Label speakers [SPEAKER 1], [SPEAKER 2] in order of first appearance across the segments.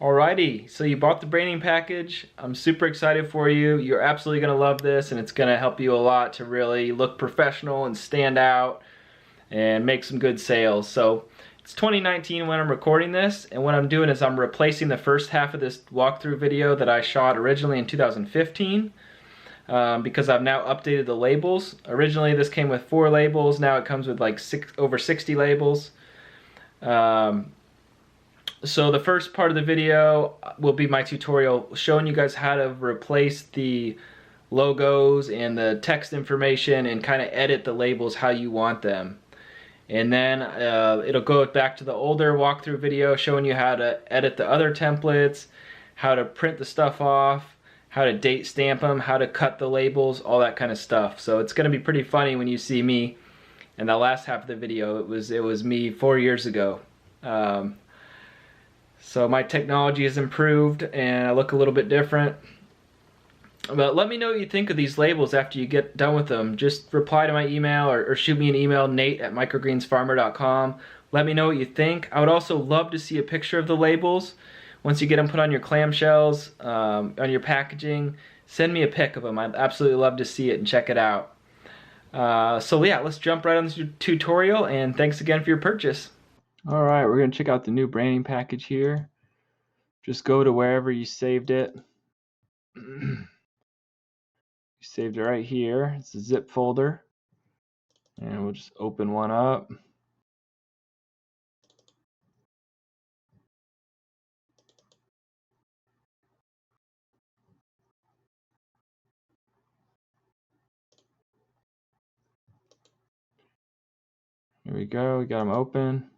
[SPEAKER 1] Alrighty, so you bought the branding package. I'm super excited for you. You're absolutely going to love this, and it's going to help you a lot to really look professional and stand out and make some good sales. So it's 2019 when I'm recording this, and what I'm doing is I'm replacing the first half of this walkthrough video that I shot originally in 2015 because I've now updated the labels. Originally this came with 4 labels, now it comes with like over 60 labels. So the first part of the video will be my tutorial showing you guys how to replace the logos and the text information and kind of edit the labels how you want them. And then it'll go back to the older walkthrough video showing you how to edit the other templates, how to print the stuff off, how to date stamp them, how to cut the labels, all that kind of stuff. So it's going to be pretty funny when you see me in the last half of the video. It was me 4 years ago. So my technology has improved and I look a little bit different. But let me know what you think of these labels after you get done with them. Just reply to my email or shoot me an email, nate@microgreensfarmer.com. Let me know what you think. I would also love to see a picture of the labels. Once you get them put on your clamshells, on your packaging, send me a pic of them. I'd absolutely love to see it and check it out. So yeah, let's jump right on this tutorial, and thanks again for your purchase. Alright, we're going to check out the new branding package here. Just go to wherever you saved it. You saved it right here. It's a zip folder. And we'll just open one up. Here we go, we got them open.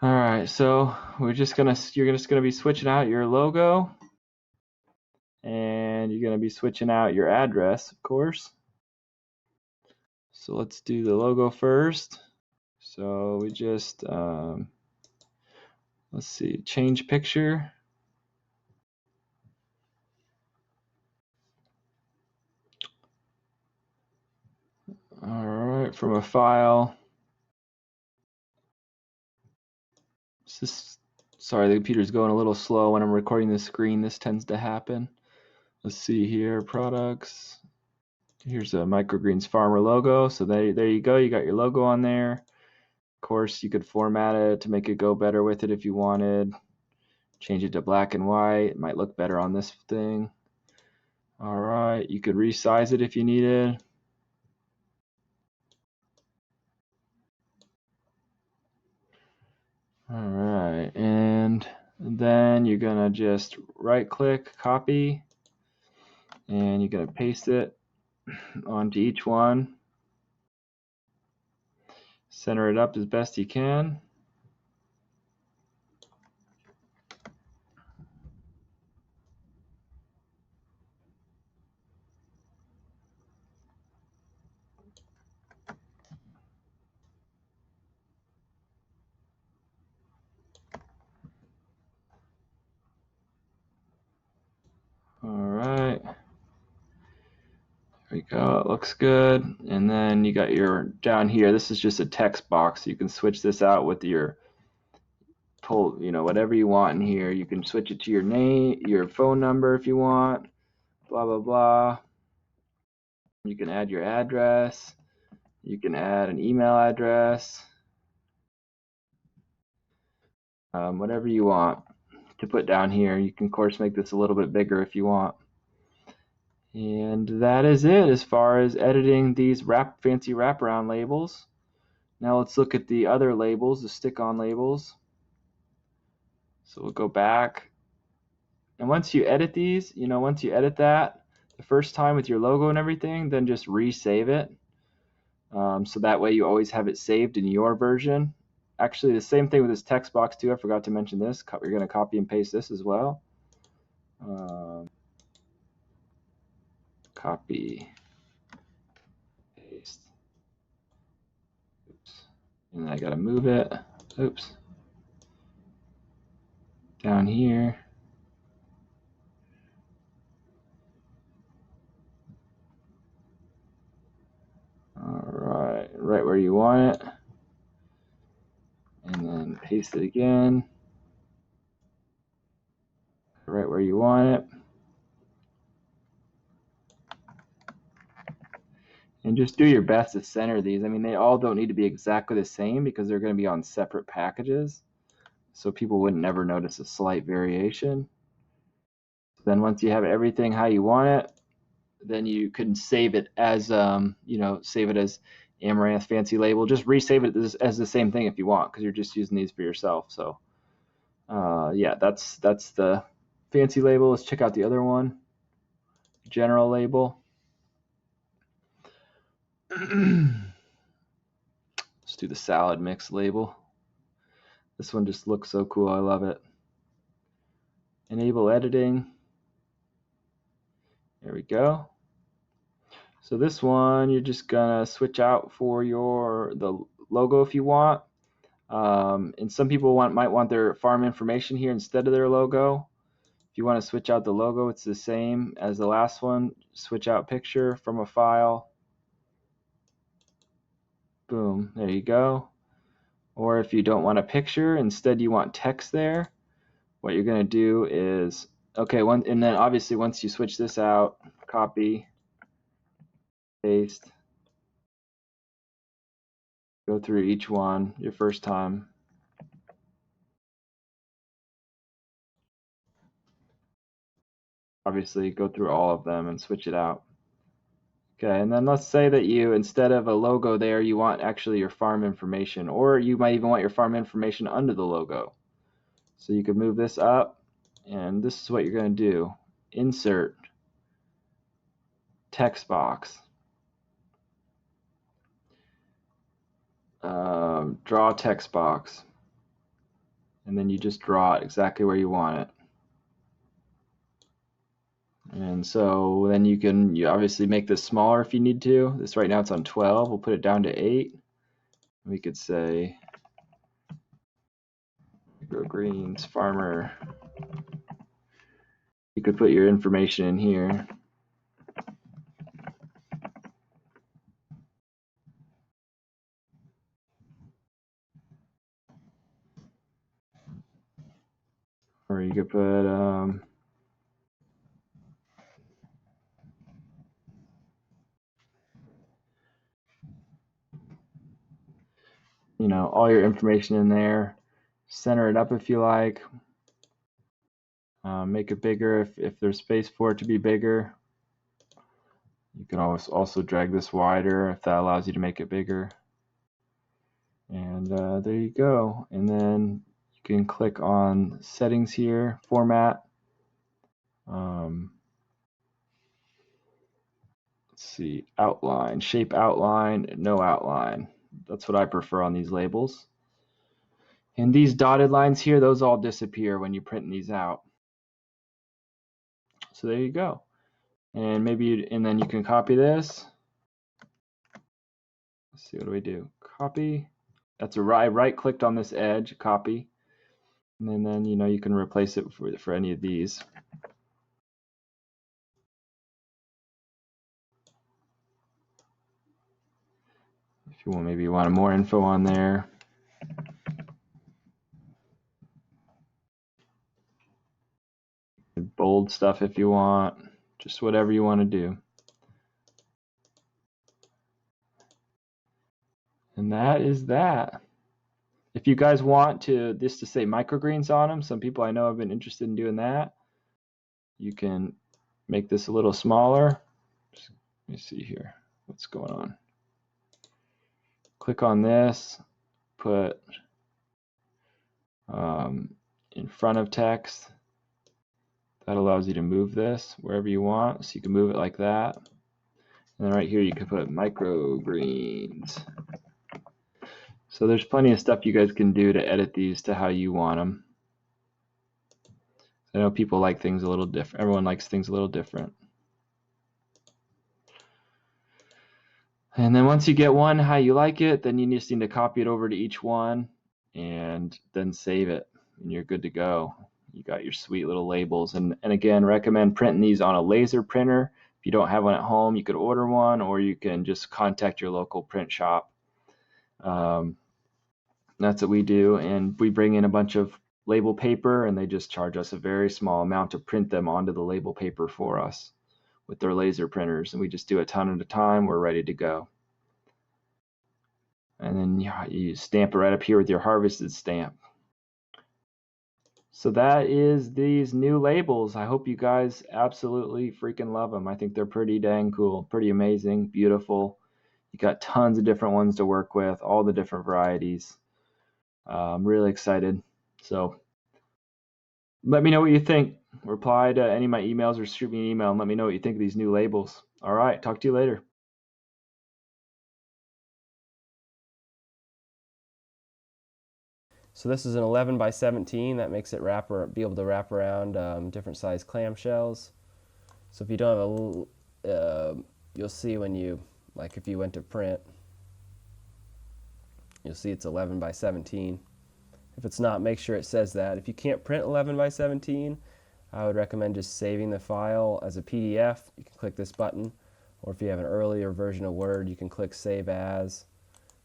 [SPEAKER 1] Alright, so you're just gonna be switching out your logo, and you're gonna be switching out your address, of course. So let's do the logo first. So we just let's see, change picture. Alright, from a file. Sorry, the computer's going a little slow when I'm recording the screen. This tends to happen. Let's see here, products. Here's a Microgreens Farmer logo. So there you go. You got your logo on there. Of course, you could format it to make it go better with it if you wanted. Change it to black and white. It might look better on this thing. All right, you could resize it if you needed. All right, and then you're gonna just right click, copy, and you're gonna paste it onto each one. Center it up as best you can. All right. There we go, it looks good. And then you got your, down here, this is just a text box. You can switch this out with your whatever you want in here. You can switch it to your name, your phone number if you want, blah, blah, blah. You can add your address. You can add an email address. Whatever you want to put down here. You can, of course, make this a little bit bigger if you want. And that is it as far as editing these fancy wraparound labels. Now let's look at the other labels, the stick-on labels. So we'll go back. And once you edit these, once you edit that the first time with your logo and everything, then just resave it. So that way you always have it saved in your version. Actually, the same thing with this text box too. I forgot to mention this. We're going to copy and paste this as well. Copy, paste. Oops. And then I got to move it. Oops. Down here. Alright, right where you want it. And then paste it again. right where you want it. And just do your best to center these. I mean, they all don't need to be exactly the same because they're going to be on separate packages. So people wouldn't never notice a slight variation. Then once you have everything how you want it, then you can save it as, save it as Amaranth Fancy Label. Just resave it as the same thing if you want, because you're just using these for yourself. So yeah, that's the Fancy Label. Let's check out the other one, General Label. Let's do the Salad Mix Label. This one just looks so cool. I love it. Enable editing. There we go. So this one, you're just gonna switch out for the logo if you want. And some people might want their farm information here instead of their logo. If you want to switch out the logo, it's the same as the last one. Switch out picture from a file. Boom, there you go. Or if you don't want a picture, instead you want text there, what you're going to do is, and then obviously once you switch this out, copy, paste, go through each one your first time. Obviously go through all of them and switch it out. Okay, and then let's say that you, instead of a logo there, you want actually your farm information, or you might even want your farm information under the logo. So you could move this up, and this is what you're going to do. Insert, text box, draw text box, and then you just draw it exactly where you want it. And so then you obviously make this smaller if you need to. This right now it's on 12. We'll put it down to 8. We could say Microgreens Farmer. You could put your information in here. Or you could put all your information in there. Center it up if you like. Make it bigger if there's space for it to be bigger. You can always also drag this wider if that allows you to make it bigger. And there you go. And then you can click on settings here, format. Let's see, outline, shape outline, no outline. That's what I prefer on these labels. And these dotted lines here, those all disappear when you print these out. So there you go. And then you can copy this. Let's see, what do we do? Copy. That's I right-clicked on this edge, copy. And then you can replace it for any of these. If you want, maybe you want more info on there. Bold stuff if you want, just whatever you want to do. And that is that. If you guys want this to say microgreens on them, some people I know have been interested in doing that. You can make this a little smaller. Let me see here, what's going on. Click on this, put in front of text. That allows you to move this wherever you want, so you can move it like that. And then right here you can put microgreens. So there's plenty of stuff you guys can do to edit these to how you want them. I know people like things a little different. Everyone likes things a little different. And then once you get one how you like it, then you just need to copy it over to each one and then save it, and you're good to go. You got your sweet little labels. And again, recommend printing these on a laser printer. If you don't have one at home, you could order one, or you can just contact your local print shop. That's what we do, and we bring in a bunch of label paper, and they just charge us a very small amount to print them onto the label paper for us with their laser printers, and we just do a ton at a time. We're ready to go. And then you stamp it right up here with your harvested stamp. So that is these new labels. I hope you guys absolutely freaking love them. I think they're pretty dang cool, pretty amazing, beautiful. You got tons of different ones to work with, all the different varieties. I'm really excited. So let me know what you think. Reply to any of my emails or shoot me an email and let me know what you think of these new labels. All right, talk to you later.
[SPEAKER 2] So this is an 11 by 17. That makes it be able to wrap around different size clamshells. So if you don't have you'll see when you, like if you went to print, you'll see it's 11 by 17. If it's not, make sure it says that. If you can't print 11 by 17, I would recommend just saving the file as a PDF. You can click this button, or if you have an earlier version of Word, you can click Save As,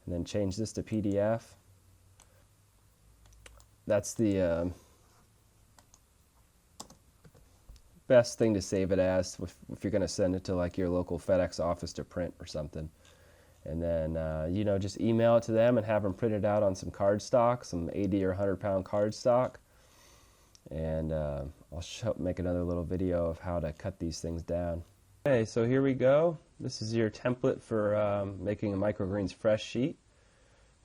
[SPEAKER 2] and then change this to PDF. That's the best thing to save it as if you're going to send it to like your local FedEx office to print or something. And then, you know, just email it to them and have them print it out on some cardstock, some 80 or 100 pound cardstock. And I'll make another little video of how to cut these things down. Okay, so here we go. This is your template for making a Microgreens fresh sheet.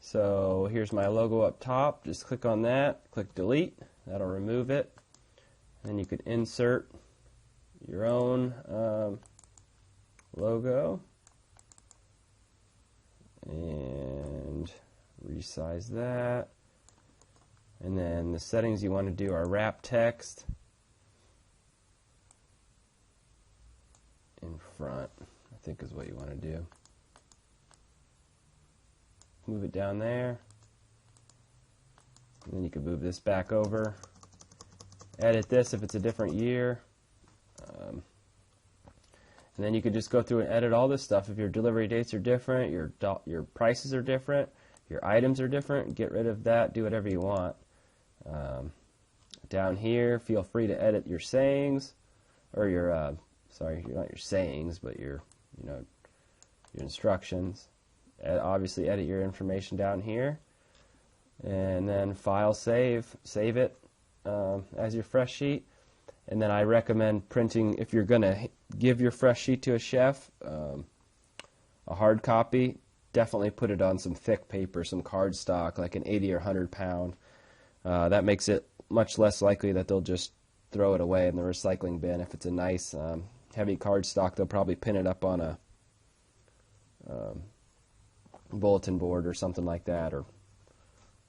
[SPEAKER 2] So here's my logo up top. Just click on that, click delete. That'll remove it. And then you could insert your own logo and resize that. And then the settings you want to do are wrap text in front, I think is what you want to do. Move it down there. And then you can move this back over. Edit this if it's a different year. And then you could just go through and edit all this stuff. If your delivery dates are different, your prices are different, your items are different, get rid of that, do whatever you want. Down here, feel free to edit your sayings, or your, sorry, not your sayings, but your instructions. Obviously edit your information down here. And then file save it as your fresh sheet. And then I recommend printing, if you're going to give your fresh sheet to a chef, a hard copy, definitely put it on some thick paper, some cardstock, like an 80 or 100 pound. That makes it much less likely that they'll just throw it away in the recycling bin. If it's a nice heavy cardstock, they'll probably pin it up on a bulletin board or something like that, or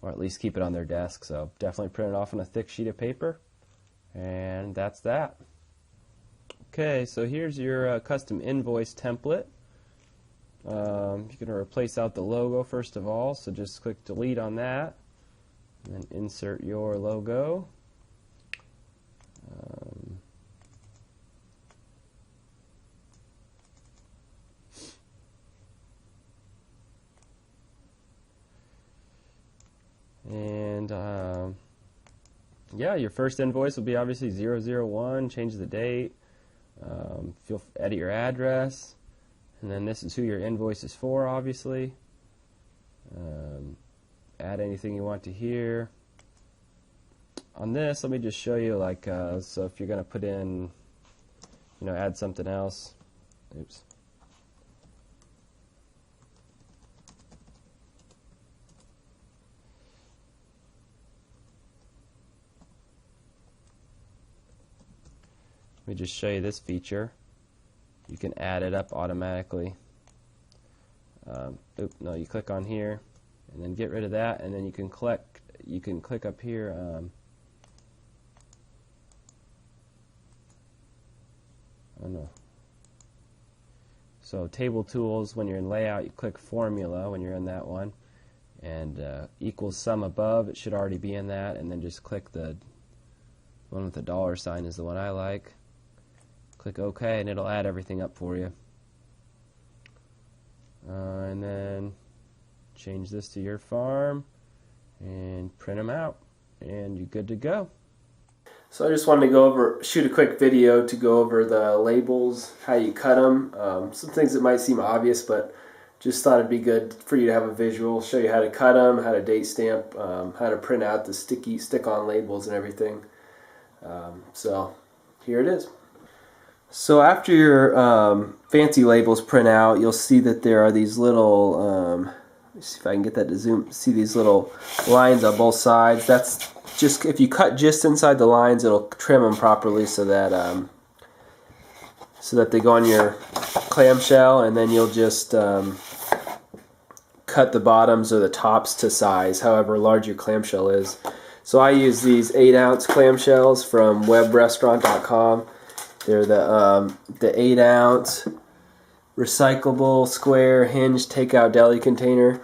[SPEAKER 2] at least keep it on their desk. So definitely print it off on a thick sheet of paper. And that's that. Okay, so here's your custom invoice template. You're going to replace out the logo first of all, so just click delete on that, and then insert your logo. Yeah, your first invoice will be obviously 001, change the date, edit your address, and then this is who your invoice is for, obviously. Add anything you want to here. On this, let me just show you, like, so if you're going to put in, add something else. Oops. Let me just show you this feature. You can add it up automatically. No, you click on here, and then get rid of that, and then you can click up here. Oh no. So table tools, when you're in layout, you click formula when you're in that one, and equals sum above. It should already be in that, and then just click the one with the $sign is the one I like. Click OK, and it'll add everything up for you. And then change this to your farm and print them out. and you're good to go.
[SPEAKER 3] So I just wanted to shoot a quick video to go over the labels, how you cut them. Some things that might seem obvious, but just thought it'd be good for you to have a visual, show you how to cut them, how to date stamp, how to print out the stick-on labels and everything. So here it is. So after your fancy labels print out, you'll see that there are these little, let me see if I can get that to zoom, see these little lines on both sides. That's just, if you cut just inside the lines, it'll trim them properly so that they go on your clamshell, and then you'll just cut the bottoms or the tops to size, however large your clamshell is. So I use these 8-ounce clamshells from webrestaurant.com. They're the 8-ounce recyclable square hinge takeout deli container,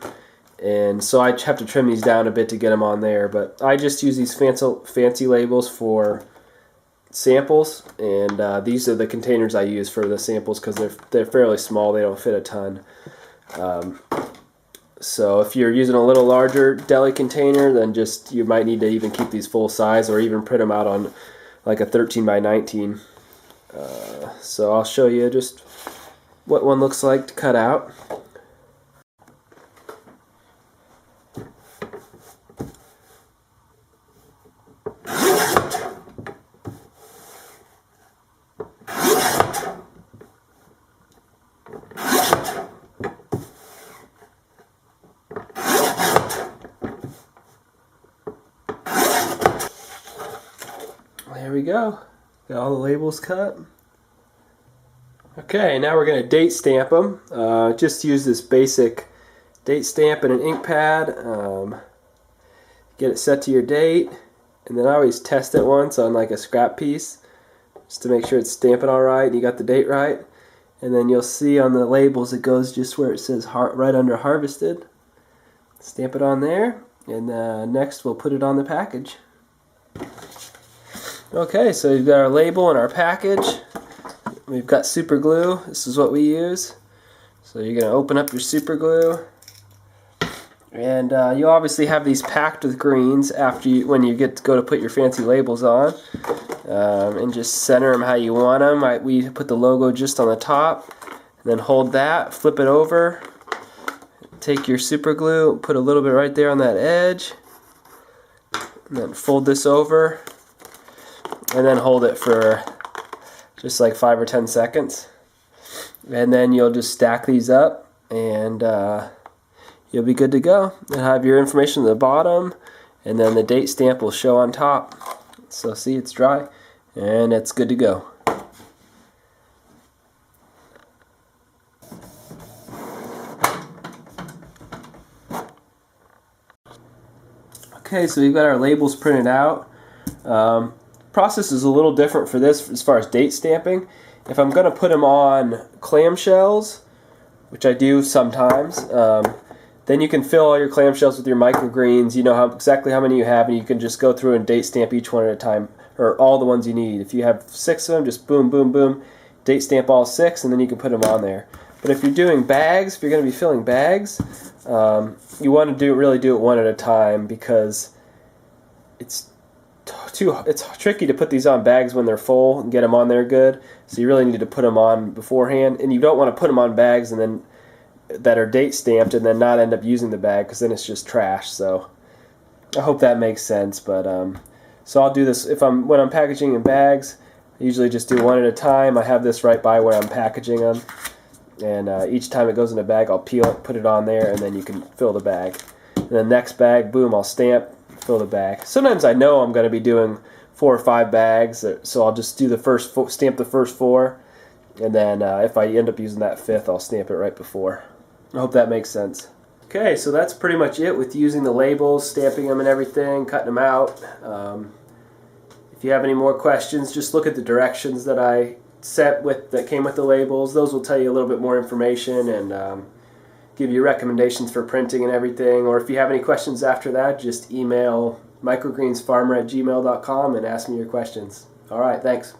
[SPEAKER 3] and so I have to trim these down a bit to get them on there. But I just use these fancy labels for samples, and these are the containers I use for the samples because they're fairly small. They don't fit a ton. So if you're using a little larger deli container, then you might need to even keep these full size, or even print them out on like a 13 by 19. So I'll show you just what one looks like to cut out. There we go. Got all the labels cut. Okay, now we're going to date stamp them. Just use this basic date stamp and an ink pad. Get it set to your date, and then I always test it once on like a scrap piece just to make sure it's stamping all right and you got the date right. And then you'll see on the labels it goes just where it says right under harvested. Stamp it on there, and next we'll put it on the package. Okay, so we've got our label and our package. We've got super glue. This is what we use. So you're going to open up your super glue, and you'll obviously have these packed with greens when you get to go to put your fancy labels on, and just center them how you want them. We put the logo just on the top, and then hold that, flip it over, take your super glue, put a little bit right there on that edge, and then fold this over, and then hold it for just like 5 or 10 seconds. And then you'll just stack these up, and you'll be good to go. You'll have your information at the bottom, and then the date stamp will show on top. So see, it's dry, and it's good to go. Okay, so we've got our labels printed out. Process is a little different for this as far as date stamping. If I'm going to put them on clamshells, which I do sometimes, then you can fill all your clamshells with your microgreens. You know exactly how many you have, and you can just go through and date stamp each one at a time, or all the ones you need. If you have 6 of them, just boom, boom, boom, date stamp all 6, and then you can put them on there. But if you're doing bags, if you're going to be filling bags, you want to really do it one at a time, because it's tricky to put these on bags when they're full and get them on there good. So you really need to put them on beforehand, and you don't want to put them on bags and then that are date stamped and then not end up using the bag, because then it's just trash. So I hope that makes sense. But so I'll do this when I'm packaging in bags. I usually just do one at a time. I have this right by where I'm packaging them, and each time it goes in a bag, I'll peel it, put it on there, and then you can fill the bag. And the next bag, boom, I'll stamp, fill the bag. Sometimes I know I'm going to be doing 4 or 5 bags, so I'll just do stamp the first 4, and then if I end up using that 5th, I'll stamp it right before. I hope that makes sense. Okay, so that's pretty much it with using the labels, stamping them and everything, cutting them out. If you have any more questions, just look at the directions that I that came with the labels. Those will tell you a little bit more information and give you recommendations for printing and everything. Or if you have any questions after that, just email microgreensfarmer@gmail.com and ask me your questions. All right, thanks.